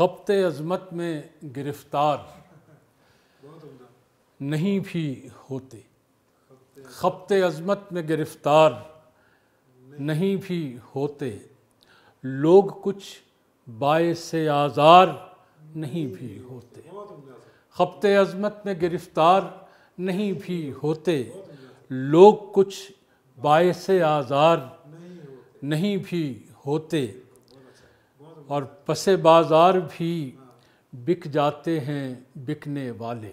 خبط عظمت میں گرفتار نہیں بھی ہوتے، خبط عظمت میں گرفتار نہیں بھی ہوتے، لوگ کچھ باعث آزار نہیں بھی ہوتے، خبط عظمت میں گرفتار نہیں بھی ہوتے، لوگ کچھ باعث آزار نہیں بھی ہوتے، اور پس بازار بھی بک جاتے ہیں بکنے والے،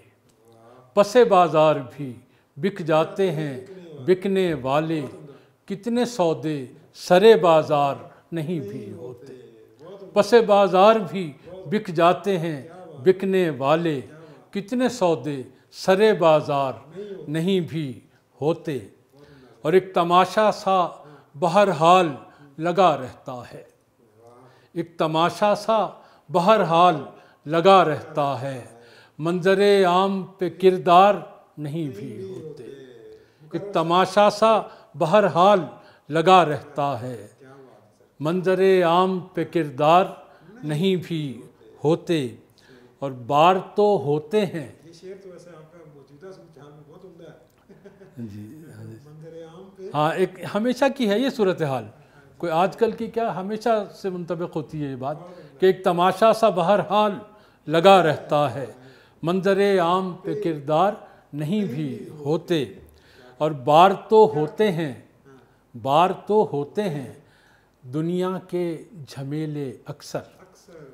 پس بازار بھی بک جاتے ہیں بکنے والے، کتنے سودے سرے بازار نہیں بھی ہوتے، پس بازار بھی بک جاتے ہیں بکنے والے، کتنے سودے سرے بازار نہیں بھی ہوتے، اور ایک تماشا سا بہرحال لگا رہتا ہے، ایک تماشا سا بہرحال لگا رہتا ہے، منظر عام پہ کردار نہیں بھی ہوتے، ایک تماشا سا بہرحال لگا رہتا ہے، منظر عام پہ کردار نہیں بھی ہوتے، اور بار تو ہوتے ہیں۔ یہ شعر تو ویسے آپ کا موجودہ صورتحال میں بہت عمدہ ہے۔ جی منظر عام پہ ہاں، ایک ہمیشہ کی ہے یہ صورتحال، کوئی آج کل کی کیا، ہمیشہ سے منطبق ہوتی ہے یہ بات کہ ایک تماشا سا بہرحال لگا رہتا ہے، منظر عام پہ کردار نہیں بھی ہوتے، اور بار تو ہوتے ہیں، بار تو ہوتے ہیں دنیا کے جھمیلے اکثر،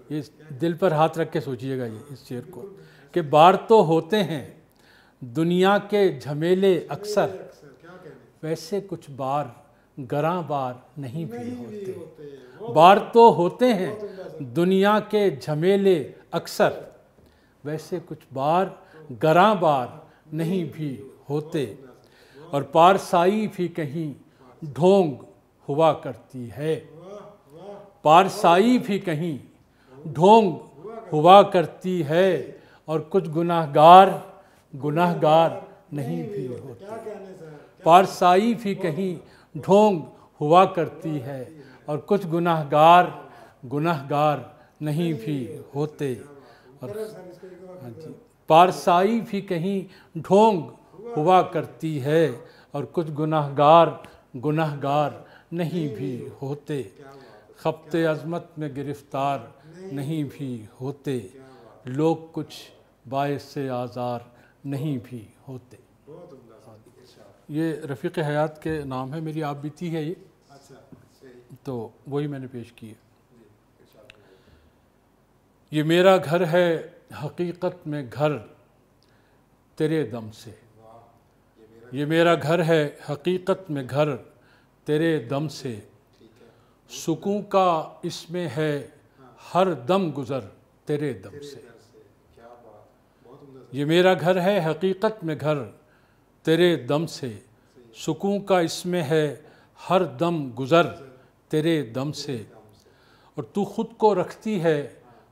یہ دل پر ہاتھ رکھ کے سوچئے گا یہ اس شعر کو، کہ بار تو ہوتے ہیں دنیا کے جھمیلے اکثر، ویسے کچھ بار گراں بار نہیں بھی ہوتے، بار تو ہوتے ہیں دنیا کے جھمیلے اکثر، ویسے کچھ بار گراں بار نہیں بھی ہوتے، اور پارسائی بھی کہیں ڈھونگ ہوا کرتی ہے، پارسائی بھی کہیں ڈھونگ ہوا کرتی ہے، اور کچھ گناہگار نہیں بھی ہوتے، پارسائی بھی کہیں ڈھونگ ہوا کرتی ہے، اور کچھ گناہگار نہیں بھی ہوتے، اور پارسائی بھی کہیں ڈھونگ ہوا کرتی ہے، اور کچھ گناہگار نہیں بھی ہوتے، خبط عظمت میں گرفتار نہیں بھی ہوتے، لوگ کچھ باعث آزار نہیں بھی ہوتے۔ یہ رفیق حیات کے نام ہے، میری آپ بیتی ہے یہ، تو وہی میں نے پیش کی ہے۔ یہ میرا گھر ہے حقیقت میں گھر تیرے دم سے، یہ میرا گھر ہے حقیقت میں گھر تیرے دم سے، سکون کا اس میں ہے ہر دم گزر تیرے دم سے، یہ میرا گھر ہے حقیقت میں گھر تیرے دم سے، سکون کا اس میں ہے ہر دم گزر تیرے دم سے، اور تو خود کو رکھتی ہے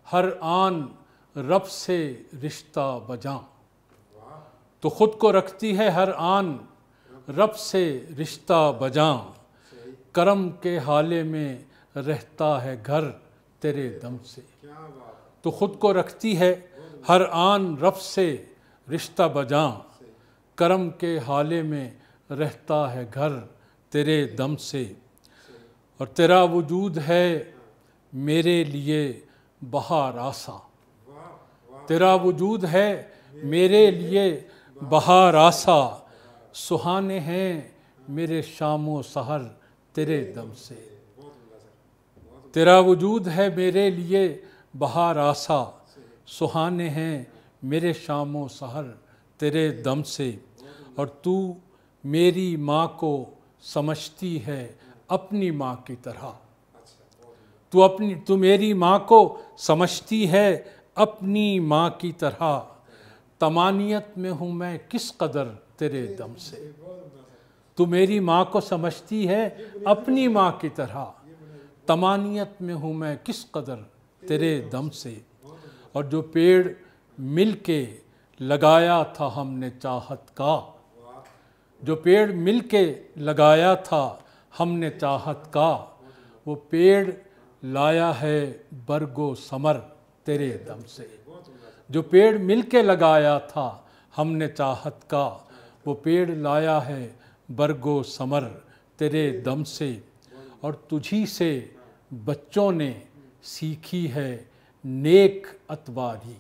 ہر آن رب سے رشتہ بجاں، تو خود کو رکھتی ہے ہر آن رب سے رشتہ بجاں، کرم کے حالے میں رہتا ہے گھر تیرے دم سے، تو خود کو رکھتی ہے ہر آن رب سے رشتہ بجاں، کرم کے حالے میں رہتا ہے گھر تیرے دم سے، اور تیرا وجود ہے میرے لیے بہار آسا، تیرا وجود ہے میرے لیے بہار آسا، سہانے ہیں میرے شام و سحر تیرے دم سے، تیرا وجود ہے میرے لیے بہار آسا، سہانے ہیں میرے شام و سحر تیرے دم سے، اور تو میری ماں کو سمجھتی ہے اپنی ماں کی طرح، تو میری ماں کو سمجھتی ہے اپنی ماں کی طرح، تمانیت میں ہوں میں کس قدر تیرے دم سے، تو میری ماں کو سمجھتی ہے اپنی ماں کی طرح، تمانیت میں ہوں میں کس قدر تیرے دم سے، اور جو پیڑ مل کے لگایا تھا ہم نے چاہت کا، جو پیڑ مل کے لگایا تھا ہم نے چاہت کا، وہ پیڑ لایا ہے برگ و ثمر تیرے دم سے. جو پیڑ مل کے لگایا تھا ہم نے چاہت کا، وہ پیڑ لایا ہے برگ و ثمر تیرے دم سے. اور تجھی سے بچوں نے سیکھی ہے نیک اتواری.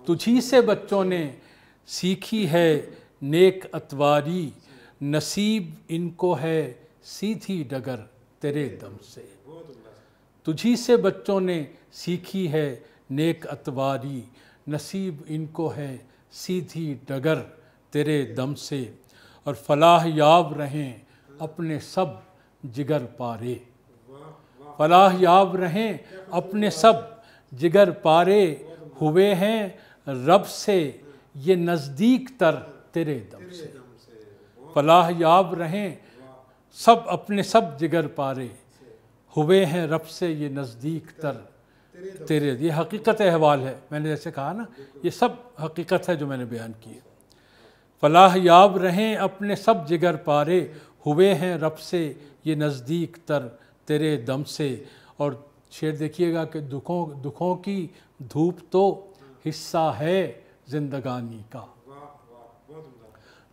تجھی سے بچوں نے سیکھی ہے نیک اتواری، نصیب ان کو ہے سیدھی ڈگر تیرے دم سے. تجھی سے بچوں نے سیکھی ہے نیک اتواری، نصیب ان کو ہے سیدھی ڈگر تیرے دم سے. اور فلاح یاب رہیں اپنے سب جگر پارے. فلاح یاب رہیں اپنے سب جگر پارے، ہوئے ہیں رب سے یہ نزدیک تر تیرے دم سے. فلاح یاب رہیں سب اپنے سب جگر پارے، ہوئے ہیں رب سے یہ نزدیک تر تیرے. یہ حقیقت احوال ہے، میں نے جیسے کہا نا، یہ سب حقیقت ہے جو میں نے بیان کی ہے. فلاح یاب رہیں اپنے سب جگر پارے، ہوئے ہیں رب سے یہ نزدیک تر تیرے دم سے. اور شعر دیکھیے گا کہ دکھوں کی دھوپ تو حصہ ہے زندگانی کا.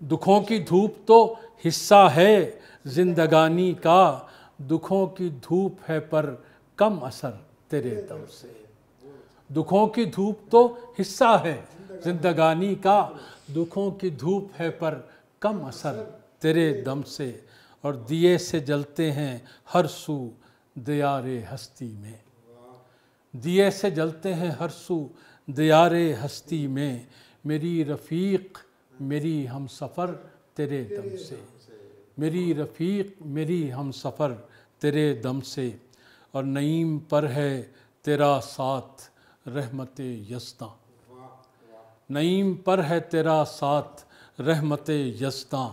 دکھوں کی دھوپ تو حصہ ہے زندگانی کا، دکھوں کی دھوپ ہے پر کم اثر تیرے دم سے. دکھوں کی دھوپ تو حصہ ہے زندگانی کا، دکھوں کی دھوپ ہے پر کم اثر تیرے دم سے. اور دیے سے جلتے ہیں ہر سو دیار ہستی میں. دیے سے جلتے ہیں ہر سو دیار ہستی میں، میری رفیق میری ہم سفر تیرے دم سے. میری رفیق میری ہم سفر تیرے دم سے. اور نعیم پر ہے تیرا ساتھ رحمت یزداں. نعیم پر ہے تیرا ساتھ رحمت یزداں،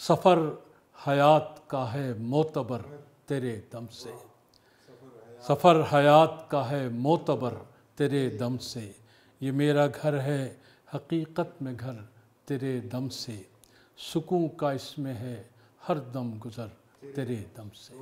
سفر حیات کا ہے معتبر تیرے دم سے. سفر حیات کا ہے معتبر تیرے دم سے. یہ میرا گھر ہے حقیقت میں گھر تیرے دم سے، سکون کا اس میں ہے ہر دم گزر تیرے دم سے.